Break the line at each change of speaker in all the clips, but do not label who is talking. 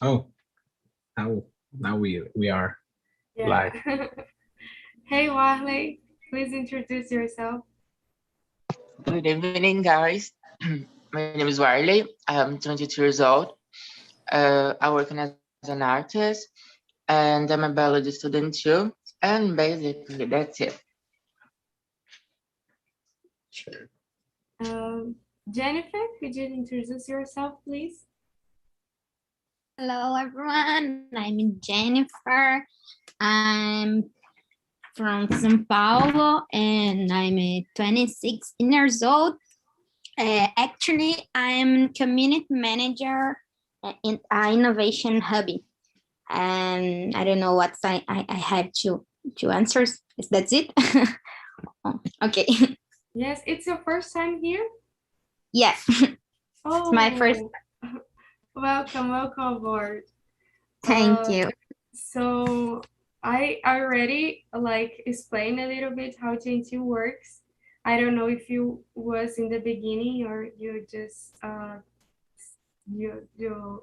Oh, now we are
Yeah.
live.
Hey, Wahley, please introduce yourself.
Good evening, guys. My name is Warley. I'm 22 years old. I work as an artist, and I'm a biology student too. And basically, that's it.
Sure.
Um, Jennifer, could you introduce yourself, please?
Hello everyone, I'm Jennifer. I'm from São Paulo and I'm 26 years old. Actually, I'm community manager in innovation hubby. And I don't know what I have to answer. That's it? Oh, okay.
Yes, it's your first time here?
Yes, it's my first.
Oh, welcome aboard.
Thank
Uh,
you.
so I already like explained a little bit how Gentil works. I don't know if you was in the beginning or you just you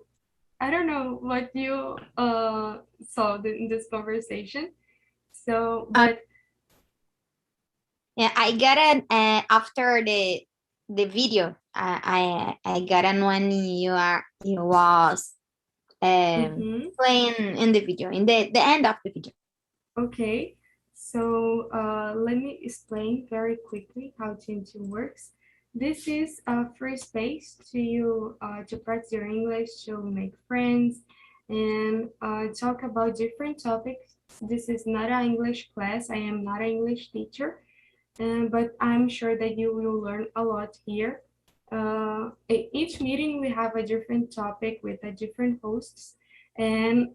I don't know what you saw in this conversation. So, but
Yeah, I got it after the video. I got it when you was
mhm.
playing in the video in the end of the video.
Okay, so let me explain very quickly how Tintin works. This is a free space to you to practice your English, to make friends, and talk about different topics. This is not an English class. I am not an English teacher, but I'm sure that you will learn a lot here. Each meeting we have a different topic with a different hosts, and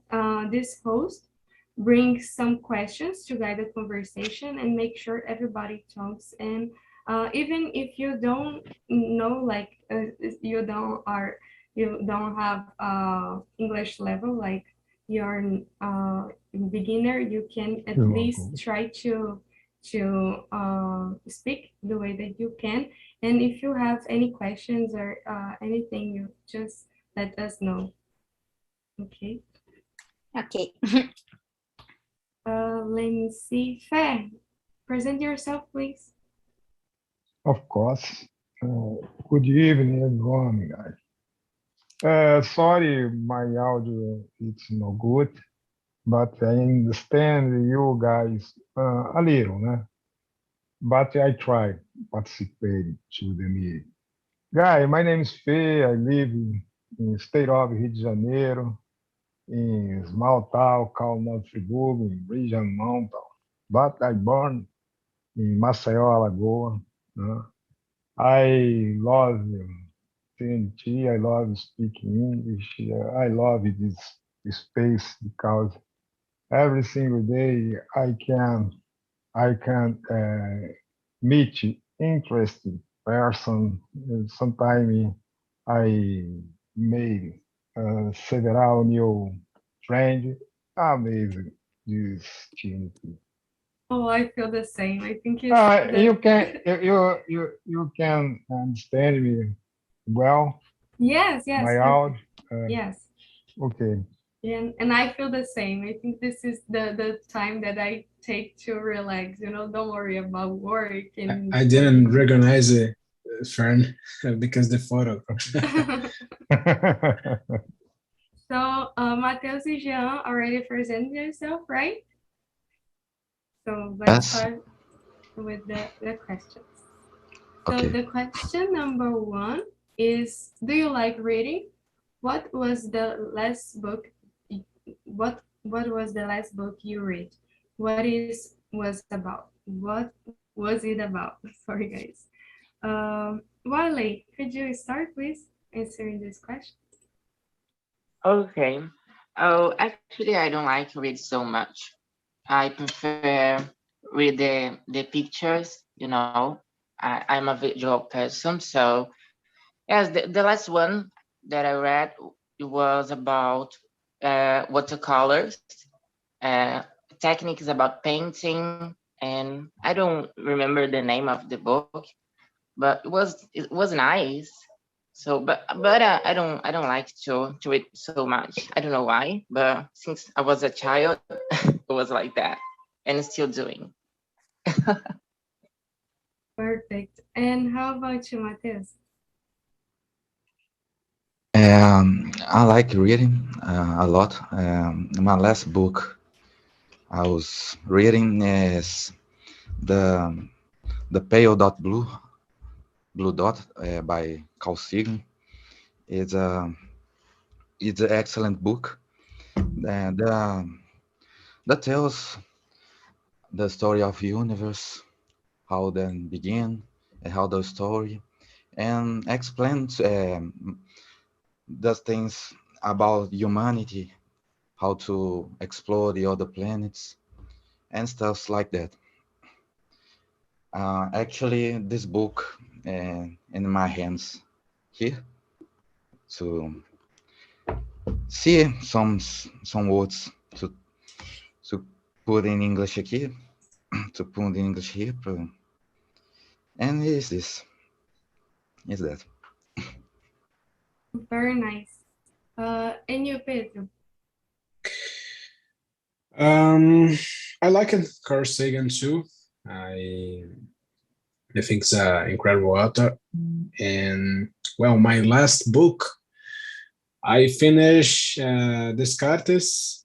this host brings some questions to guide the conversation and make sure everybody talks. And even if you don't know, like you don't have English level, like you're beginner, you can at
You're
least
welcome.
try to speak the way that you can. And if you have any questions or anything, you just let us know. Okay.
Okay.
Let me see. Fair. Present yourself, please.
Of course. Good evening, everyone, guys. Sorry, my audio it's no good, but I understand you guys a little, né? But I try participate to the meeting. Guy, my name is Fê. I live in state of Rio de Janeiro, in small town called North Friburgo, in region mountain. But I born in Maceió, Alagoas. Né? I love TNT. I love speaking English. I love this space because every single day I can meet interesting person. Sometimes I made several new friends. Amazing this TNT.
Oh, I feel the same. I think it's
You
the
can you can understand me well,
yes, yes,
my out.
yes.
Okay.
And I feel the same. I think this is the time that I take to relax. Don't worry about work and
I didn't
studying.
recognize it, Fern, because the photo.
So, Matheus and Jean already presented yourself, right? So let's
Yes.
start with the questions. So
Okay.
the question number one is, do you like reading? What was the last book? What was the last book you read? What is was about? What was it about? Sorry, guys. Wale, could you start, please, answering this question?
Okay. Oh, actually, I don't like to read so much. I prefer read the pictures. I'm a visual person, so yes, the last one that I read was about watercolors, uh, techniques about painting, and I don't remember the name of the book, but it was nice. So, but I don't like to read so much. I don't know why, but since I was a child, it was like that, and still doing.
Perfect. And how about you, Mateus?
I like reading a lot. My last book I was reading is the Pale Dot Blue Dot by Carl Sagan. It's a it's an excellent book and that tells the story of universe, how then begin, and how the story, and explains the things about humanity, how to explore the other planets and stuff like that. Actually, this book in my hands here to see some words to put in English aqui, to put in English here, and is this, is that.
Very nice. And you, Pedro?
I like it, Carl Sagan too. I think it's an incredible author. And well, my last book, I finished Descartes,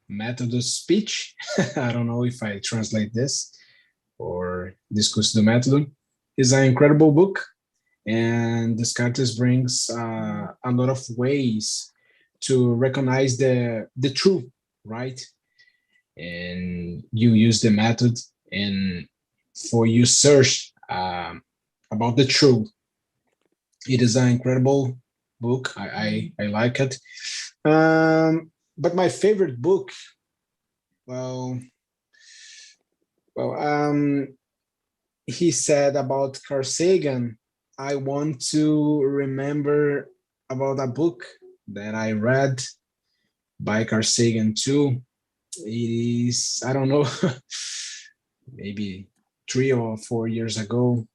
Method of Speech. I don't know if I translate this or Discurso do Método. It's an incredible book, and Descartes brings a lot of ways to recognize the truth, right? And you use the method and for you search about the truth. It is an incredible book. I like it. But my favorite book, well, well, he said about Carl Sagan. I want to remember about a book that I read by Carl Sagan too. It is, I don't know, maybe 3 or 4 years ago.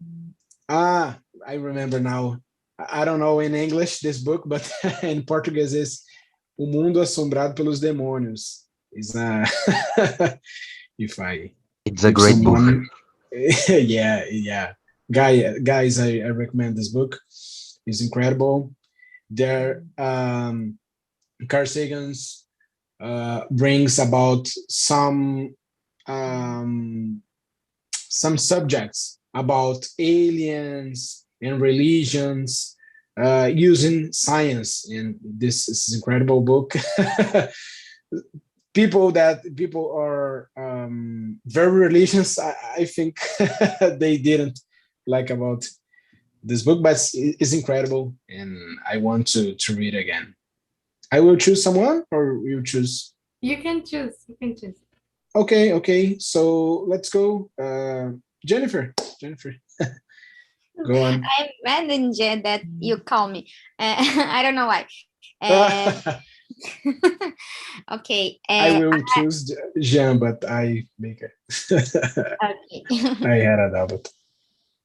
I remember now. I don't know in English this book, but in Portuguese is O Mundo Assombrado pelos Demônios. Is if
It's a great book.
someone, yeah. Guys, I recommend this book. It's incredible. There, Carl Sagan's brings about some subjects about aliens and religions using science, and this is an incredible book. People are very religious. I think they didn't like about this book, but it's incredible, and I want to read again. I will choose someone, or you choose.
You can choose. You can choose.
Okay. So let's go, Jennifer. Go on.
I'm mad that you call me. I don't know why. Okay.
I will choose Jean, but I make it.
Okay.
I had a doubt.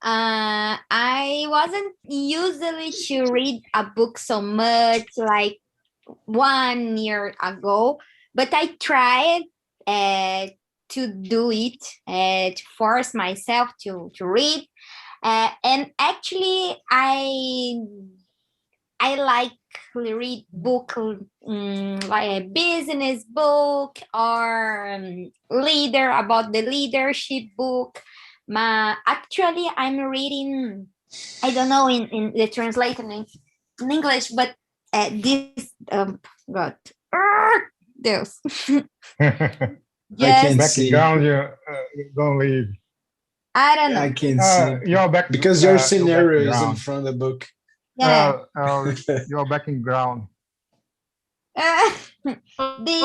I wasn't usually to read a book so much like 1 year ago, but I tried to do it, to force myself to read. And actually, I like read book like a business book or leader about the leadership book. Actually, I'm reading, I don't know in the translation in English, but this God, Deus.
I can't
Yes,
see.
Background, don't leave.
I don't know.
I can't see
Your back
because your
your
scenario is in
background.
front of the book.
Yeah.
Your background.
Oh
This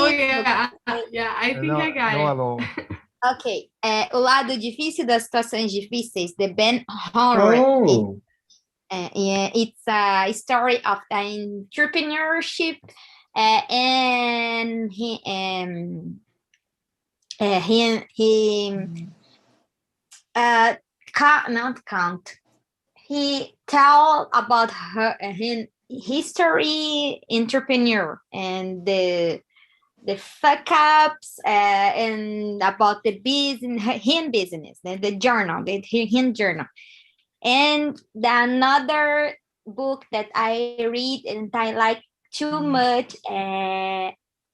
yeah, I think I got
Não
it.
alone.
Ok. O lado difícil das situações difíceis, The Ben Horowitz.
Oh,
Yeah, it's a story of entrepreneurship, and he not count. he tell about his history, entrepreneur, and the fuck ups, and about the business, him business, the journal, him journal. And another book that I read and I like too much,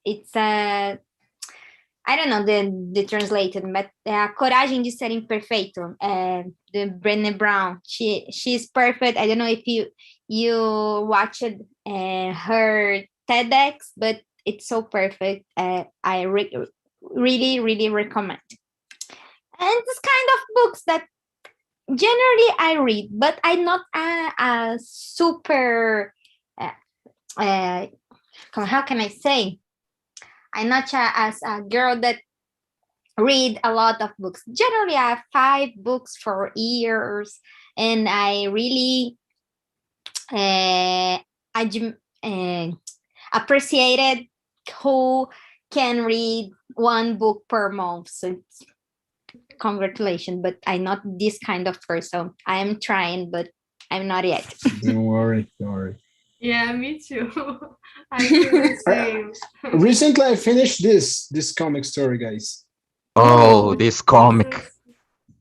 it's I don't know the translated, but Coragem de Ser Imperfeito, the Brené Brown. She's perfect. I don't know if you watched her TEDx, but it's so perfect. I really recommend. And this kind of books that generally I read, but I'm not a super. How can I say? I'm not as a girl that read a lot of books. Generally, I have 5 books for years, and I really appreciated who can read 1 book per month. So congratulations, but I'm not this kind of person. I am trying, but I'm not yet.
Don't worry, don't worry.
Yeah, me too. I feel the same.
Recently, I finished this comic story, guys.
Oh, this comic.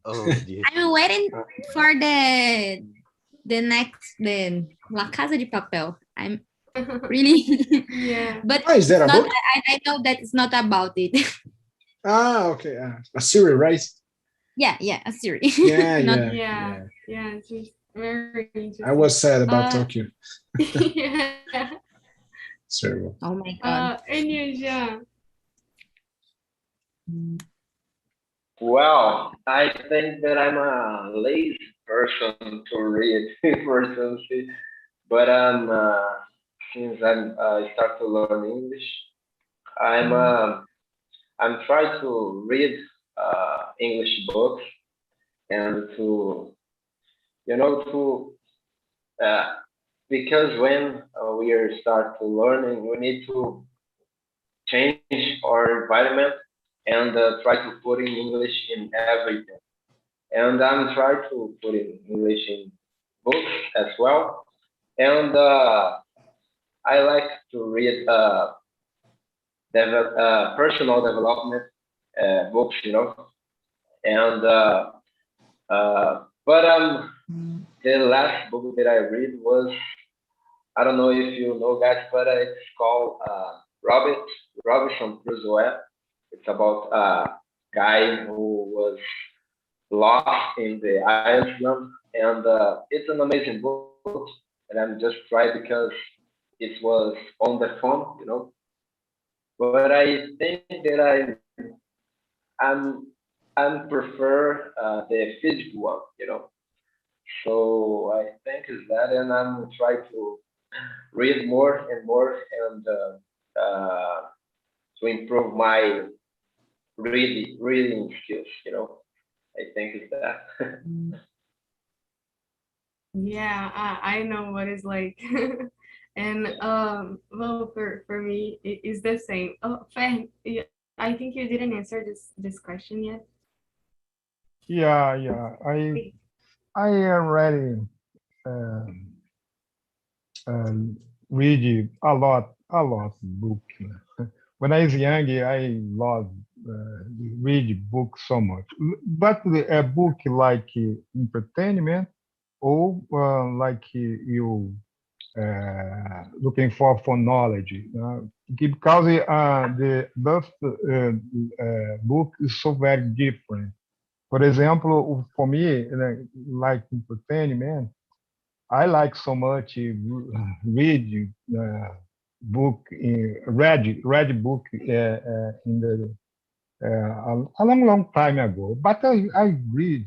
Oh, dear.
I'm waiting for the next La Casa de Papel. I'm really
Yeah.
but
Oh, is that a
not,
book?
I know that it's not about it.
Okay. A series, right?
yeah, a series.
Yeah,
Not-
yeah.
Yeah, it's just very interesting.
I was sad about Tokyo.
Yeah.
It's terrible.
Oh my god.
And you, Jean?
Well, I think that I'm a lazy person to read personally, but since I start to learn English, I'm trying to read English books and to to because when we are start to learning, we need to change our environment and try to put in English in everything. And I'm trying to put in English in books as well. And I like to read personal development books, And but the last book that I read was, I don't know if you know, guys, but it's called Robinson Crusoe. It's about a guy who was lost in the island, and it's an amazing book. And I'm just trying because it was on the phone. But I think that I'm prefer the physical one. So I think is that, and I'm trying to read more and more and to improve my reading skills. I think is that.
Yeah, I know what it's like. And well, for me, it's the same. Oh, Feng, I think you didn't answer this question yet.
Yeah. I already read a lot book. When I was young, I loved read books so much. But a book like entertainment or like you looking for knowledge, because the both book is so very different. For example, for me, like entertainment, I like so much read book, read book in the a long time ago. But I read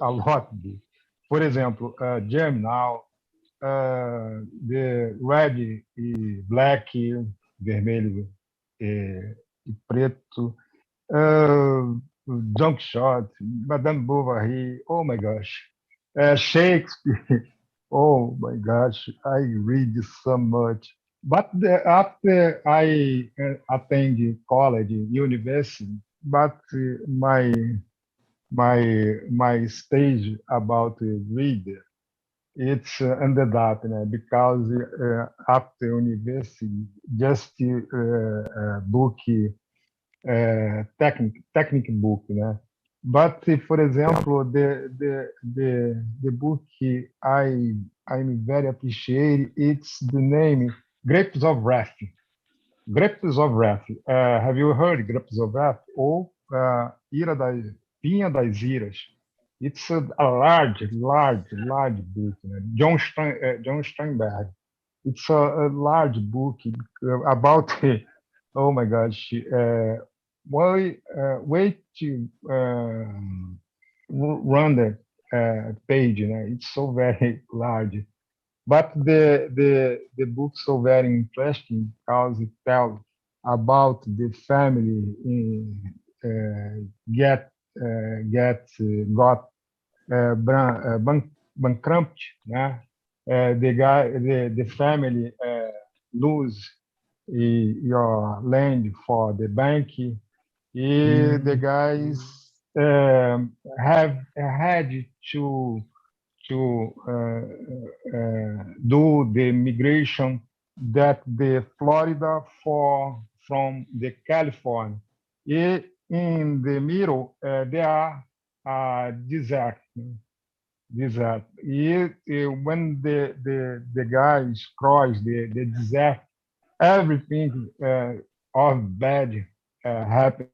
a lot book. For example, Germinal, the red e black, vermelho e preto, Junk Shot, Madame Bovary. Oh my gosh, Shakespeare. Oh my gosh, I read so much. But after I attended college, university, but my stage about reader it's ended up, because after university, just book technical book, But for example, the book I'm very appreciate. It's the name Grapes of Wrath. Grapes of Wrath. Have you heard Grapes of Wrath? Ou Pinha das Iras. It's a large book. John Steinberg. It's a large book about, oh my gosh, way to run the page. It's so very large. But the book so very interesting because it tells about the family got bankrupt. The family lose your land for the bank. The guys have had to do the migration that the Florida from the California. In the middle, there are desert. When the guys cross the desert, everything of bad happens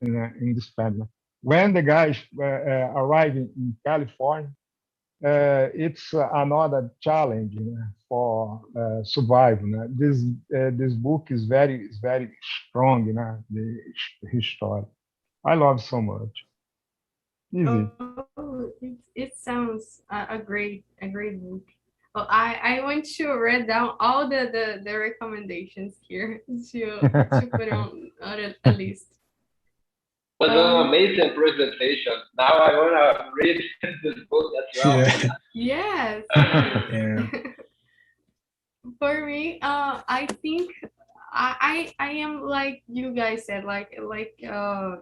in this family. When the guys arrive in California, it's another challenge for survival. This book is very strong. His story. I love so much. Easy.
Oh, it sounds a great book. Well, I want to read down all the recommendations here to put on a list.
Was an amazing presentation. Now I want to read this book as well.
Yes.
Yeah.
For me, I think I am like you guys said, like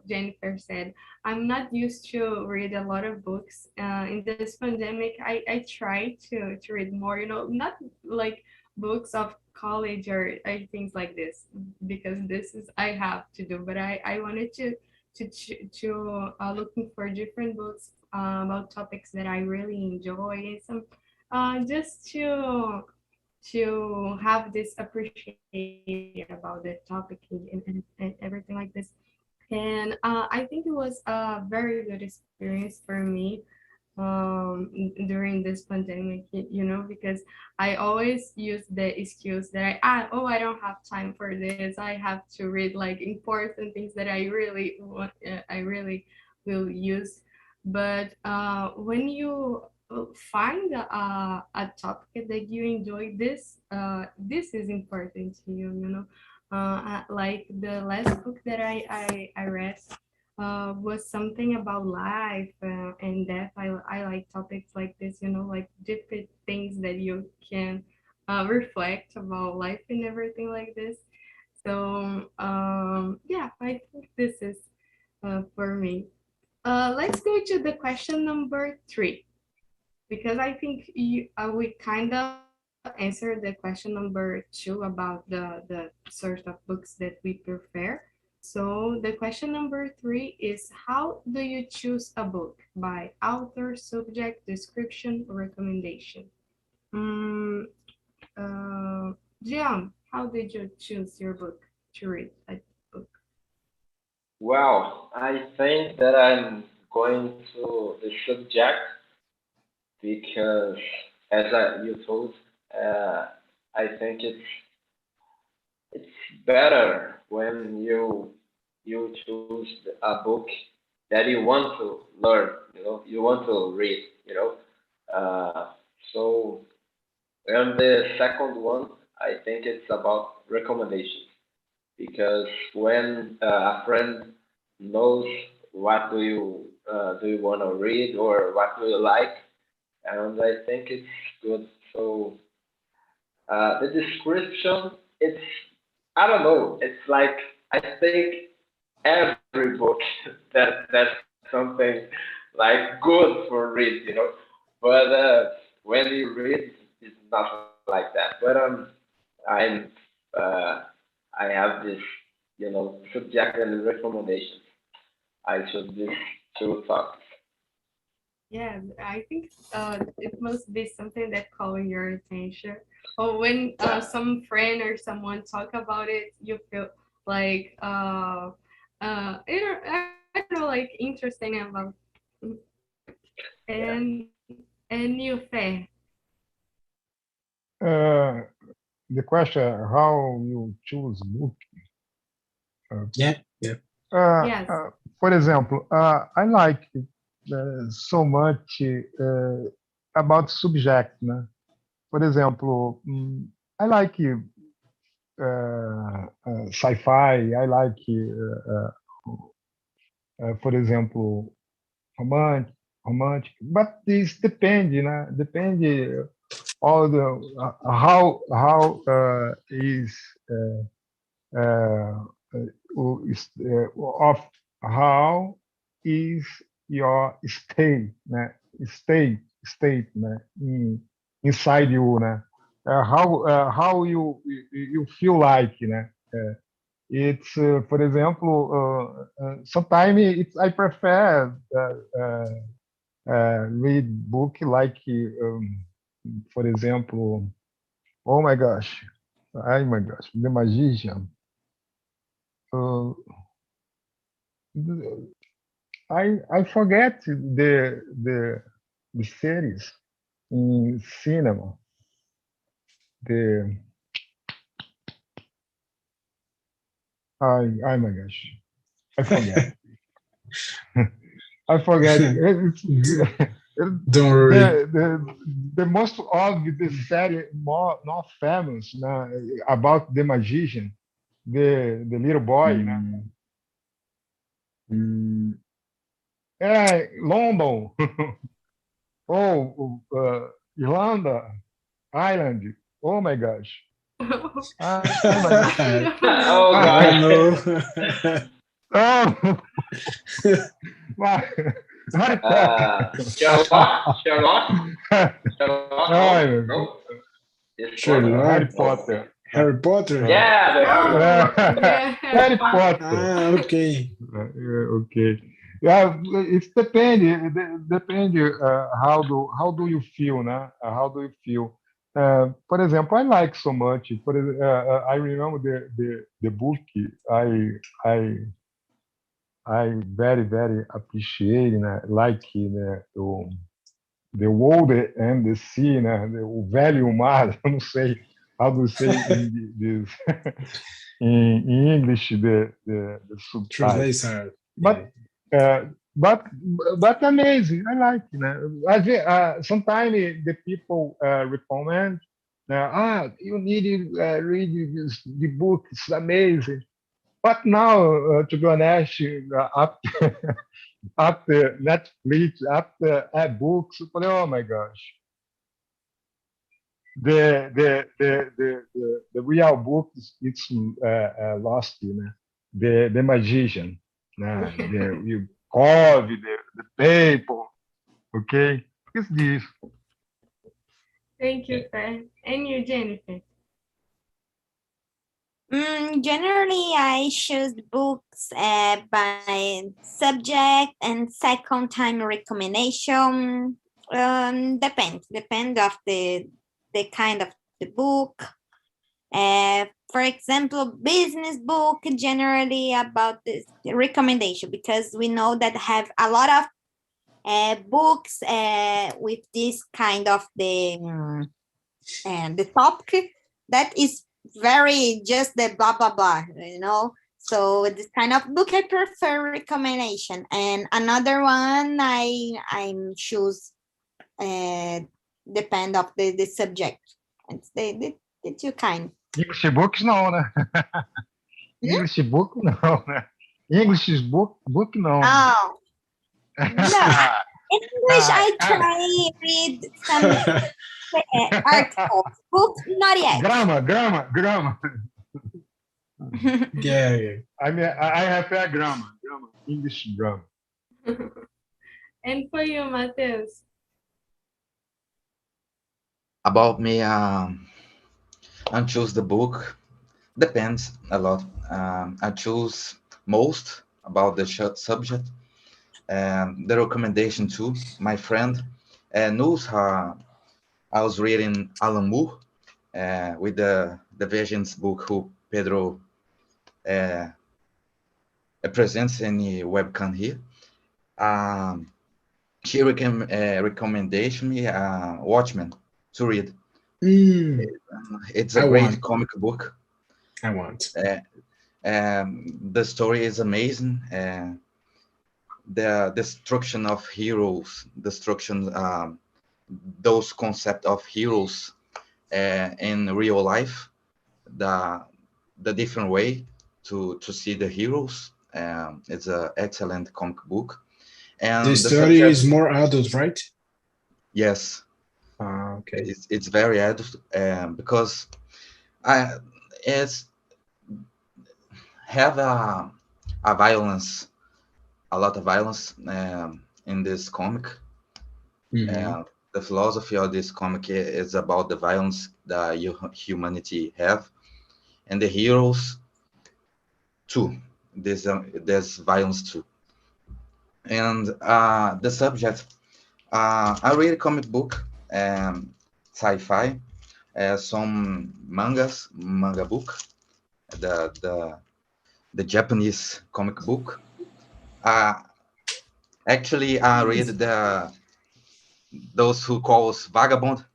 Jennifer said, I'm not used to read a lot of books. In this pandemic, I try to read more. Not like books of college or things like this, because this is I have to do. But I wanted to looking for different books about topics that I really enjoy. Some just to have this appreciation about the topic and everything like this. And I think it was a very good experience for me during this pandemic, because I always use the excuse that I don't have time for this. I have to read like important things that I really want, I really will use. But when you find a topic that you enjoy, this is important to you. Like the last book that I read was something about life and death. I like topics like this, like different things that you can reflect about life and everything like this. So yeah, I think this is for me. Let's go to the question number 3, because I think we kind of answered the question number 2 about the sort of books that we prefer. So the question number 3 is, how do you choose a book? By author, subject, description, or recommendation? Gian, how did you choose your book to read a book?
Well, I think that I'm going to the subject because, as you told, I think it's better when you choose a book that you want to learn, you want to read, so, and the second one, I think it's about recommendations, because when a friend knows what do you want to read or what do you like, and I think it's good. So the description, it's, I don't know, it's like, I think every book that's something like good for read, but when you read, it's not like that. But I'm I have this, subject and recommendation. I should these two topics.
Yeah, I think it must be something that call your attention. Or when some friend or someone talk about it, you feel like I don't know, like interesting about and you fair.
The question, how you choose book?
Yeah.
Yes.
For example, I like so much about subject, né? For example, I like sci-fi. I like, for example, romantic. But this depende, né? Depende all the how is of how is your state, né? State, né? Inside you, né? How you feel like, né? It's for example, sometimes I prefer read book like, for example, oh my gosh, The Magician. I forget the series in cinema. Oh my gosh, I forget. I forget.
Don't worry.
The most obvious series, more famous, about the magician, the little boy, London, Irlanda, Ireland. Oh my gosh. Oh my gosh.
Oh
I
God.
know.
Oh, Harry Potter.
Sherlock.
Oh,
No. It's
Sherlock.
Harry Potter.
Harry Potter.
Yeah, the Harry Potter.
Yeah.
Harry Potter.
Okay.
Okay. Yeah, it depende. How do you feel, né? How do you feel? For example, I like so much. I remember the book. I very appreciate, né? Like, né? The World and the Sea, né? O Velho e o Mar. Eu não sei how do you say this in English. The subtitle.
Translator.
But amazing. I like it. Sometimes the people recommend. You need to read the book. It's amazing. But now, to be honest, after Netflix, after books, oh my gosh, the real book it's lost, the magician, you carve the paper, okay? It's this.
Thank you, Fair. And you, Jennifer?
Generally, I choose books by subject and second time recommendation. Depends of the kind of the book. For example, business book generally about this recommendation, because we know that have a lot of books with this kind of the topic that is very just the blah blah blah, so this kind of book I prefer recommendation. And another one I choose depend of the subject. It's the two kind.
English books no, né? English book no, né? English book no.
Oh no. In English I try read some articles, books not yet.
Grammar.
Yeah.
I mean, I have a grammar, English grammar.
And for you, Mateus?
About me, I choose the book. Depends a lot. I choose most about the subject and the recommendation too. My friend knows how I was reading Alan Moore with the Visions book who Pedro uh, presents in the webcam here. Um, she recommendation me Watchmen to read.
Mm,
It's
I
a great
want.
comic book.
I want.
The story is amazing. The destruction of heroes, destruction, those concept of heroes in real life, the different way to see the heroes. It's an excellent comic book,
The
and the
story
subject,
is more adult, right?
yes,
Okay.
it's very adult because I it's have a violence, a lot of violence in this comic.
Mhm.
The philosophy of this comic is about the violence that humanity have, and the heroes too. There's violence too, and the subject. I read a comic book, sci-fi, some manga book, the the Japanese comic book. Uh, Actually, I read those who calls vagabond.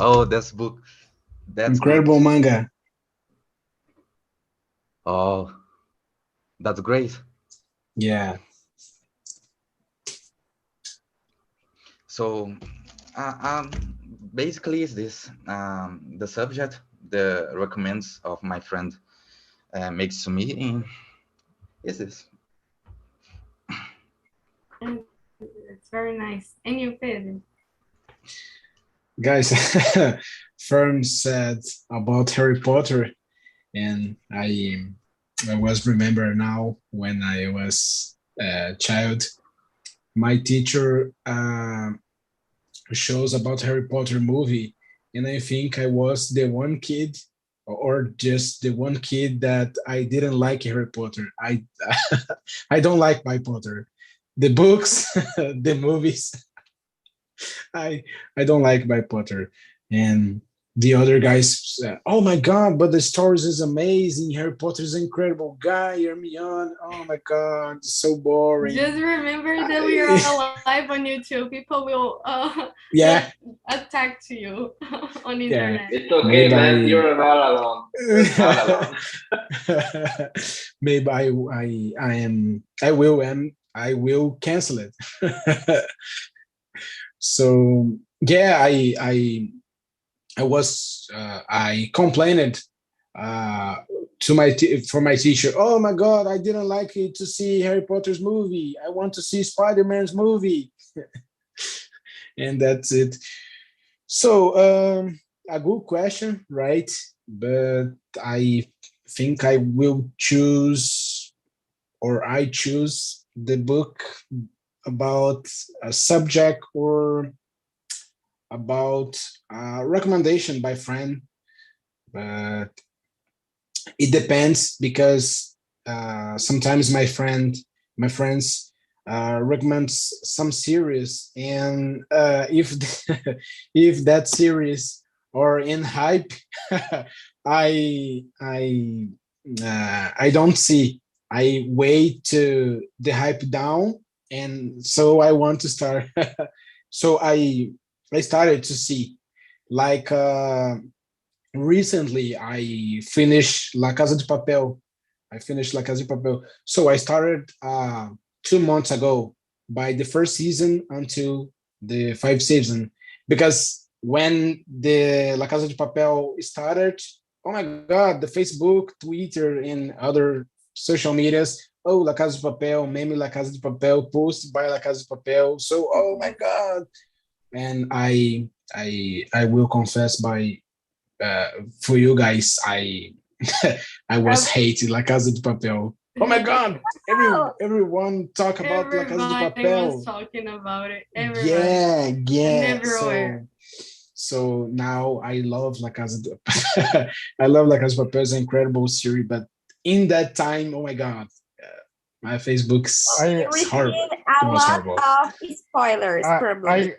Oh, this book, that's good.
Incredible manga.
Oh, that's great.
Yeah.
So, um, basically, is this the subject, the recommends of my friend makes to me? Is this?
And it's very nice. And you, Pedro?
Guys, Fern said about Harry Potter, and I was remember now when I was a child, my teacher shows about Harry Potter movie, and I think I was the one kid or just the one kid that I didn't like Harry Potter. I I don't like Harry Potter. The books, the movies, I I don't like Harry Potter. And the other guys said, "Oh my god, but the stories is amazing. Harry Potter is an incredible guy. Hermione, oh my god, it's so boring."
Just remember that we are live on YouTube. People will just
Yeah,
attack to you on
yeah.
internet.
It's okay,
Maybe
man.
I
You're not alone. You're not alone.
maybe I will cancel it. So yeah, I was I complained uh, to for my teacher. Oh my god, I didn't like it to see Harry Potter's movie. I want to see Spider-Man's movie, and that's it. So a good question, right? But I think I will choose, or I choose the book about a subject or about a recommendation by friend. But it depends because sometimes my friends recommends some series, and if if that series are in hype, I I I don't see. I wait to the hype down, and so I want to start. So I started to see like recently I finished La Casa de Papel. I finished La Casa de Papel. So I started 2 months ago by the first season until the fifth season. Because when the La Casa de Papel started, oh my God, the Facebook, Twitter, and other social medias, oh, La Casa de Papel, meme La Casa de Papel, posted by La Casa de Papel. So, oh my God. And I will confess by for you guys, I I was hating La Casa de Papel. Oh my God! Everyone talk about La Casa de
Everybody was
Papel.
talking about it. Everybody.
Yeah,
And
yeah.
everywhere.
So now I love La Casa de I love La Casa de Papel. It's an incredible series, but in that time, oh my God, my Facebook's
I
it's horrible.
Receive
It
a
was
lot
horrible.
of spoilers,
I
probably.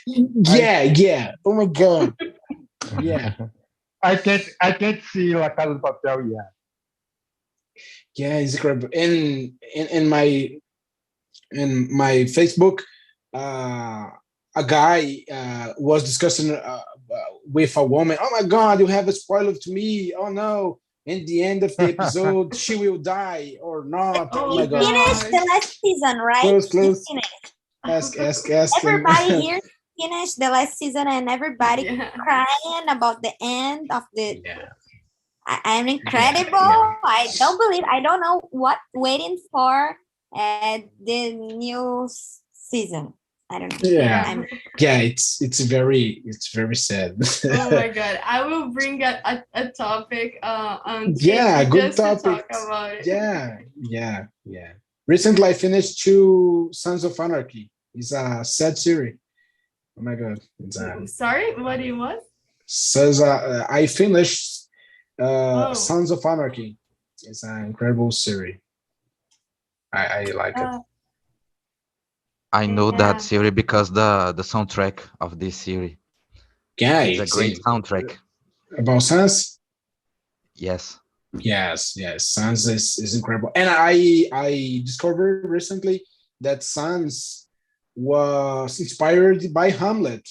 Yeah. Oh my God. Yeah.
I can't see La Casa de Papel yet.
Yeah, it's incredible. In my Facebook, a guy was discussing with a woman. Oh my God, you have a spoiler to me. Oh no. In the end of the episode, she will die or not. Oh my
Oh
You
God.
finished the
gosh.
last season, right?
Close.
You finished.
Ask.
Everybody here finished the last season, and everybody
Yeah.
crying about the end of the.
Yeah.
I'm incredible.
Yeah.
I don't believe. I don't know what waiting for the new season. I don't know.
Yeah.
I'm
It's very sad.
Oh my God. I will bring a topic on
Yeah,
TV
good
just to
topic.
talk about it.
Yeah. Recently, I finished two Sons of Anarchy. It's a sad series. Oh my God, it's a
Sorry, what do you want?
says I finished
Oh,
Sons of Anarchy. It's an incredible series. I like it.
I know
yeah.
that series because the soundtrack of this series.
Yeah,
It's a great soundtrack.
about Sons.
Yes.
Yes, Sons is incredible, and I discovered recently that Sons was inspired by Hamlet.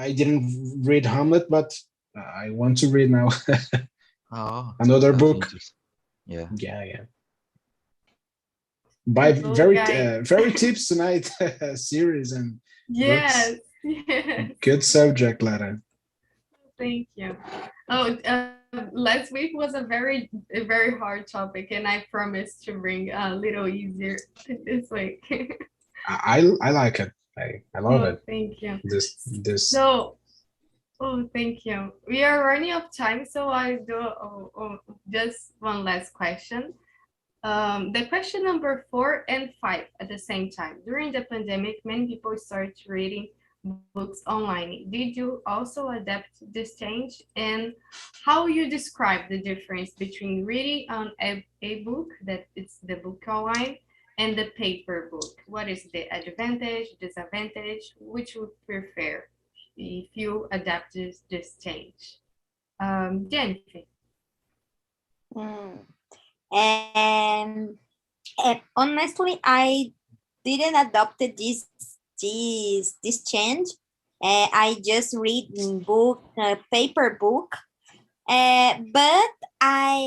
I didn't read Hamlet, but I want to read now.
Oh,
Another
that's
book.
interesting. Yeah.
Yeah. By
Beautiful guy.
very tips tonight series and
Yes.
books.
Yes.
Good subject, Lara.
Thank you. Oh, last week was a very hard topic, and I promised to bring a little easier this week.
I like it. I love
Oh,
it.
thank you.
This
So, thank you. We are running out of time, so I do just one last question. The question number 4 and 5 at the same time. During the pandemic, many people started reading books online. Did you also adapt this change? And how you describe the difference between reading on a book, that it's the book online, and the paper book? What is the advantage, disadvantage? Which would prefer if you adapt this change? Jennifer.
and honestly, I didn't adopt this change. I just read book, paper book. But I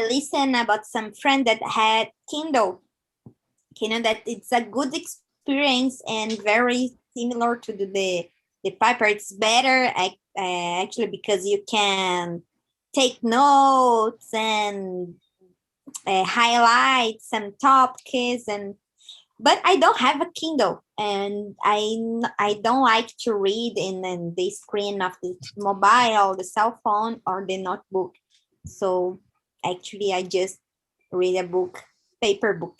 listen about some friend that had Kindle. That it's a good experience and very similar to the paper. It's better actually because you can take notes and highlight some topics but I don't have a Kindle, and I don't like to read in the screen of the mobile, the cell phone, or the notebook. So actually, I just read a book, paper book.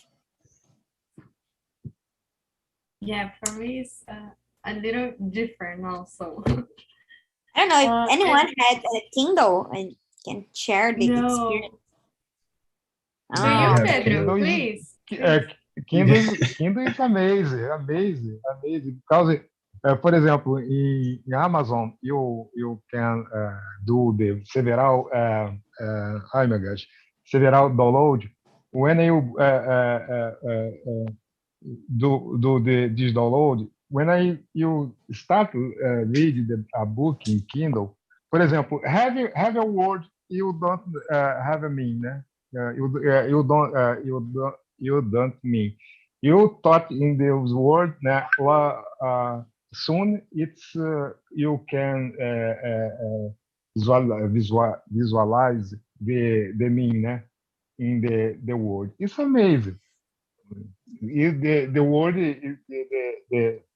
Yeah, for me it's a little different also.
I don't know if anyone
And
had a Kindle and can share the experience.
Do
I
you,
have
Pedro?
Kindle.
Please.
Kindle is amazing. Because, for example, in Amazon, you can do the several, oh my gosh, several download. When you do this download, when you start read a book in Kindle, for example, have a word you don't have a mean, né? You don't mean. You thought in those words, né? Soon it's you can visualize the meaning, né? In the word. It's amazing. The word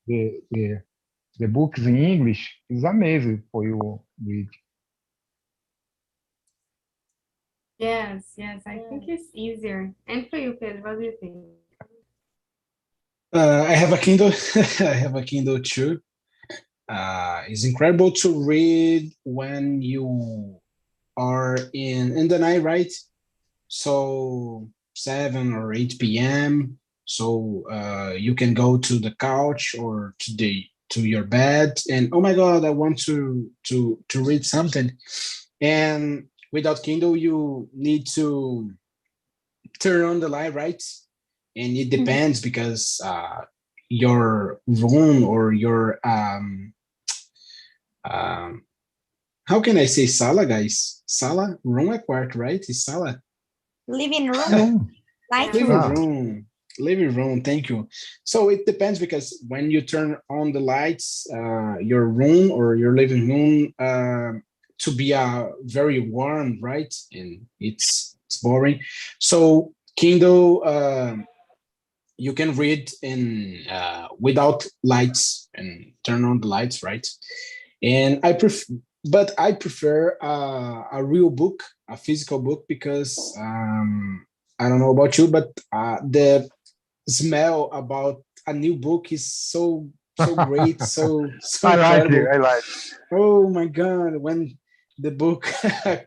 the books in English is amazing for you read.
Yes, I think it's easier. And for you, Pedro, what do you think?
I have a Kindle. I have a Kindle too. it's incredible to read when you are in the night, right? So 7 or 8 p.m. So you can go to the couch or to your bed, and oh my God, I want to read something. And without Kindle, you need to turn on the light, right? And it depends because your room or your how can I say sala, guys? Sala, room é quarto, right? It's sala.
Living room,
Não.
light
Living
room.
Ah.
room. Living room, thank you. So it depends because when you turn on the lights, your room or your living room to be very warm, right? And it's boring. So Kindle, you can read in without lights and turn on the lights, right? And I prefer a real book, a physical book, because I don't know about you, but the smell about a new book is so great, so
I like it.
incredible.
I like.
Oh my God, when the book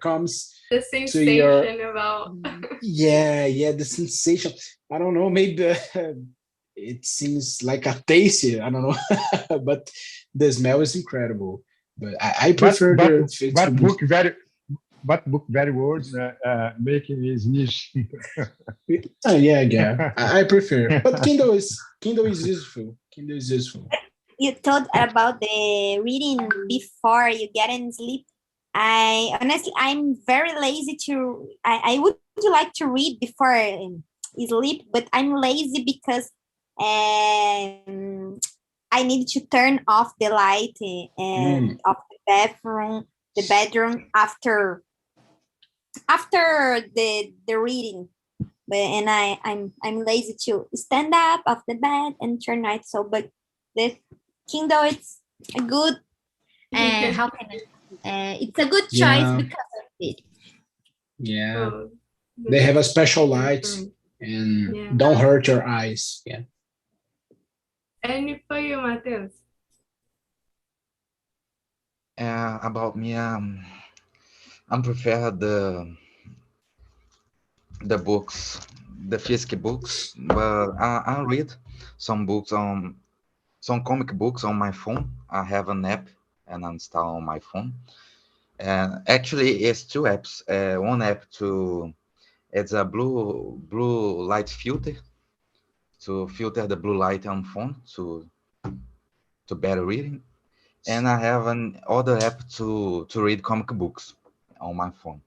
comes
The
to your
sensation about
yeah, the sensation. I don't know, maybe it seems like a tasty, I don't know, but the smell is incredible. But I prefer the physical book.
But book very words making me sneeze.
Yeah. I prefer, but Kindle is useful. Kindle is useful.
You thought about the reading before you get in sleep. I honestly, I'm very lazy to. I would like to read before sleep, but I'm lazy because I need to turn off the light and of the bedroom after the reading. But and I'm lazy to stand up off the bed and turn light. So, but the Kindle, it's a good how can I? It's a good choice
Yeah,
because of it.
yeah.
oh,
They have a special
that's
light
right.
and
Yeah.
don't hurt your eyes. Yeah.
And for you, Matheus?
About me, I prefer the books, the physical books, but I read some books on some comic books on my phone. I have an app and I install on my phone. And actually, it's two apps. One app it's a blue light filter to filter the blue light on phone to better reading. And I have an other app to read comic books on my phone.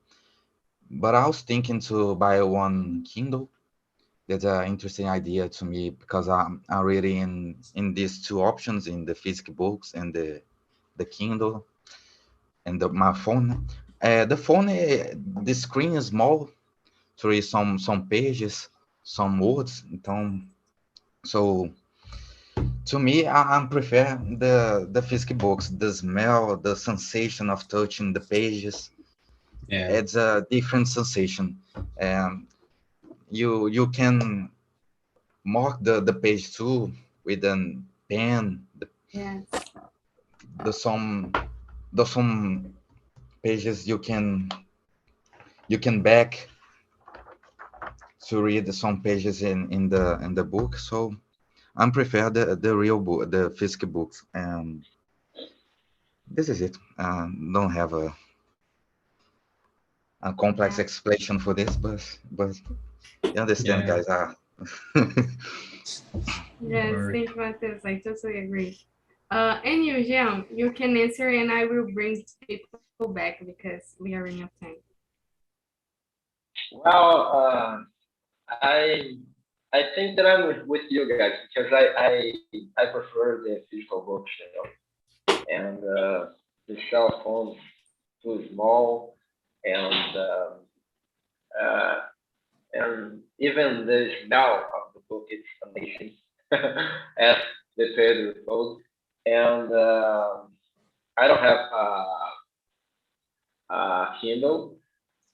But I was thinking to buy one Kindle. That's an interesting idea to me because I'm reading in these two options in the physical books and the Kindle and my phone. The phone, the screen is small to read some pages, some words. Então, so to me, I prefer the physical books. The smell, the sensation of touching the pages.
Yeah.
It's a different sensation. You can mark the page too with a pen.
Yes.
The some pages you can back to read some pages in the book. So I prefer the real book, the physical books. And this is it. Don't have a complex explanation for this, but you understand,
Yeah.
guys.
Yes,
Or-
thank you, Matheus. I totally agree. And you, Jean, you can answer and I will bring people back because we are running out of time.
Well, I think that I'm with you guys because I prefer the physical books, and the cell phone is too small, and even the smell of the book is amazing, as the Pedro told. And I don't have a Kindle,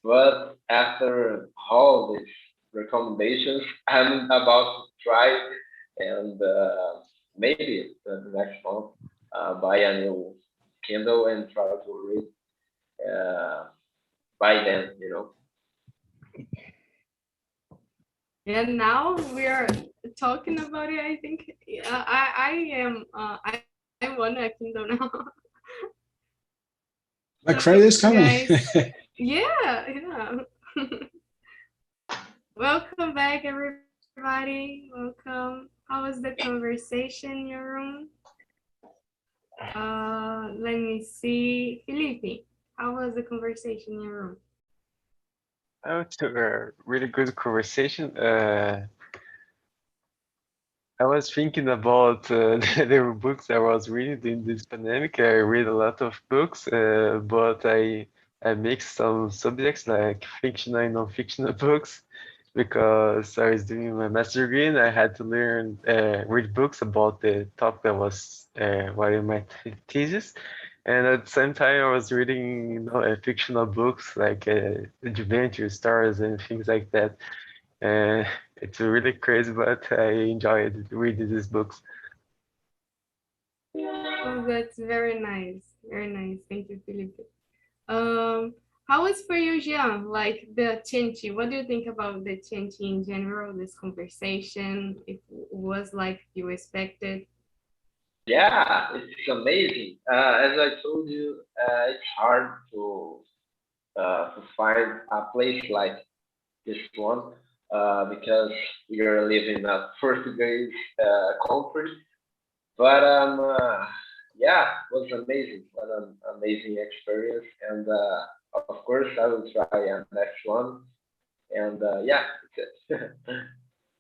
but after all these recommendations, I'm about to try, and maybe the next month buy a new Kindle and try to read by then, you know.
And now we are talking about it. I think I want a Kindle now.
Black Friday is coming.
Guys, yeah. Welcome back, everybody. Welcome. How was the conversation in your room? Let me see. Felipe, how was the conversation in your room?
It's a really good conversation. I was thinking about the books I was reading in this pandemic. I read a lot of books, but I mixed some subjects like fictional and non-fictional books because I was doing my master degree and I had to learn read books about the topic that was writing my thesis. And at the same time, I was reading, fictional books like adventure stories and things like that. It's really crazy, but I enjoyed reading these books.
Oh, that's very nice. Very nice. Thank you, Felipe. How was for you, Jean? Like the Chenchi, what do you think about the Chenchi in general, this conversation? It was like you expected?
Yeah, it's amazing. As I told you, it's hard to find a place like this one because we are living in a Portuguese country. But yeah, it was amazing. What an amazing experience. And of course, I will try a next one. And yeah, that's it.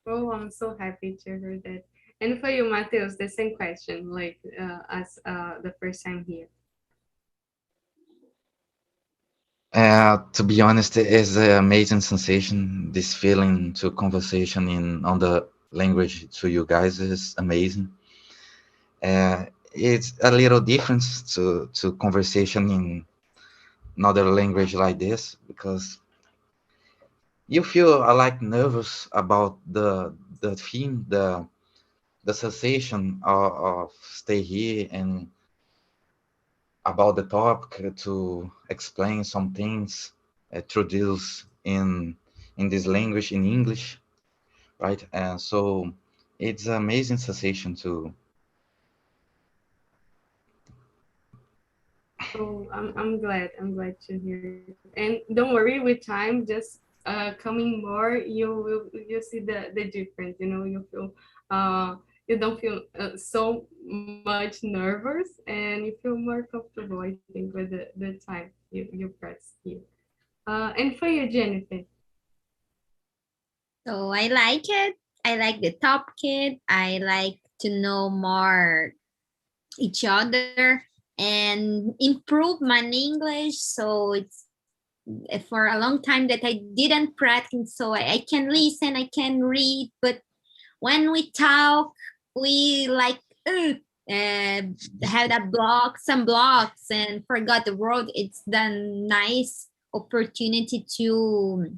Oh, I'm so happy to hear that. And for you, Mateus, the same question, like as the first time here.
To be honest, it is an amazing sensation. This feeling to conversation in on the language to you guys is amazing. It's a little different to conversation in another language like this because you feel like nervous about the theme, the sensation of stay here and about the topic to explain some things introduce in this language in English, right? And so it's an amazing sensation to.
Oh, I'm glad. I'm glad to hear it. And don't worry, with time, just coming more, you see the difference. You know, you don't feel so much nervous, and you feel more comfortable. I think with the time you press here. And for you, Jennifer.
So I like it. I like the top kid. I like to know more each other and improve my English. So it's for a long time that I didn't practice. So I can listen, I can read, but when we talk, we like had some blocks and forgot the word. It's the nice opportunity to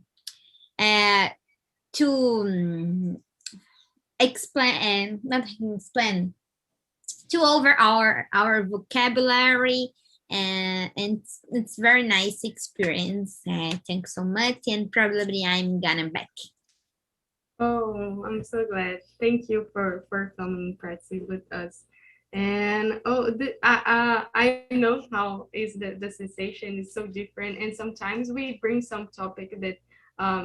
explain, not explain, to over our vocabulary, and it's very nice experience. Thanks so much, and probably I'm gonna back.
Oh, I'm so glad. Thank you for coming practicing with us. And I know how is the sensation is so different, and sometimes we bring some topic that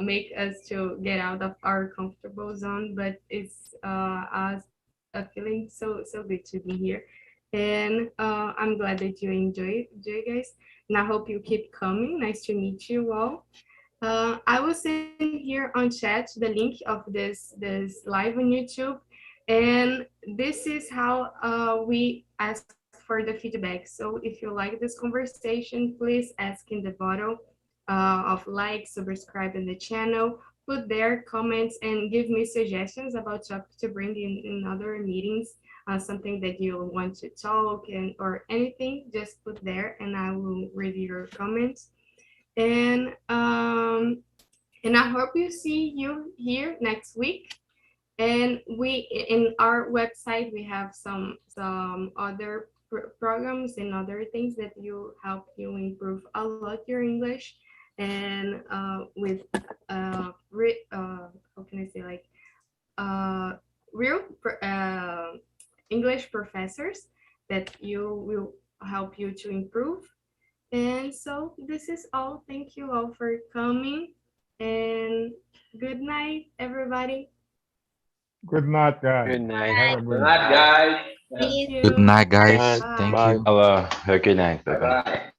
make us to get out of our comfortable zone, but it's a feeling so good to be here. And I'm glad that you enjoy guys, and I hope you keep coming. Nice to meet you all. I will send here on chat the link of this live on YouTube, and this is how we ask for the feedback. So if you like this conversation, please ask in the bottom of like, subscribe in the channel, put their comments, and give me suggestions about topics to bring in other meetings. Something that you want to talk or anything, just put there, and I will read your comments. And I hope you see you here next week. And we in our website we have some other programs and other things that you help you improve a lot your English, and with how can I say, like real English professors that you will help you to improve. And so this is all. Thank you all for coming, and good night, everybody.
Good night, guys.
Good night.
Have a
Good
good
night,
night.
guys.
Thank you.
Good night, guys.
Bye.
Thank
Bye.
you.
Hello. Good night.
Bye
Bye-bye.
bye.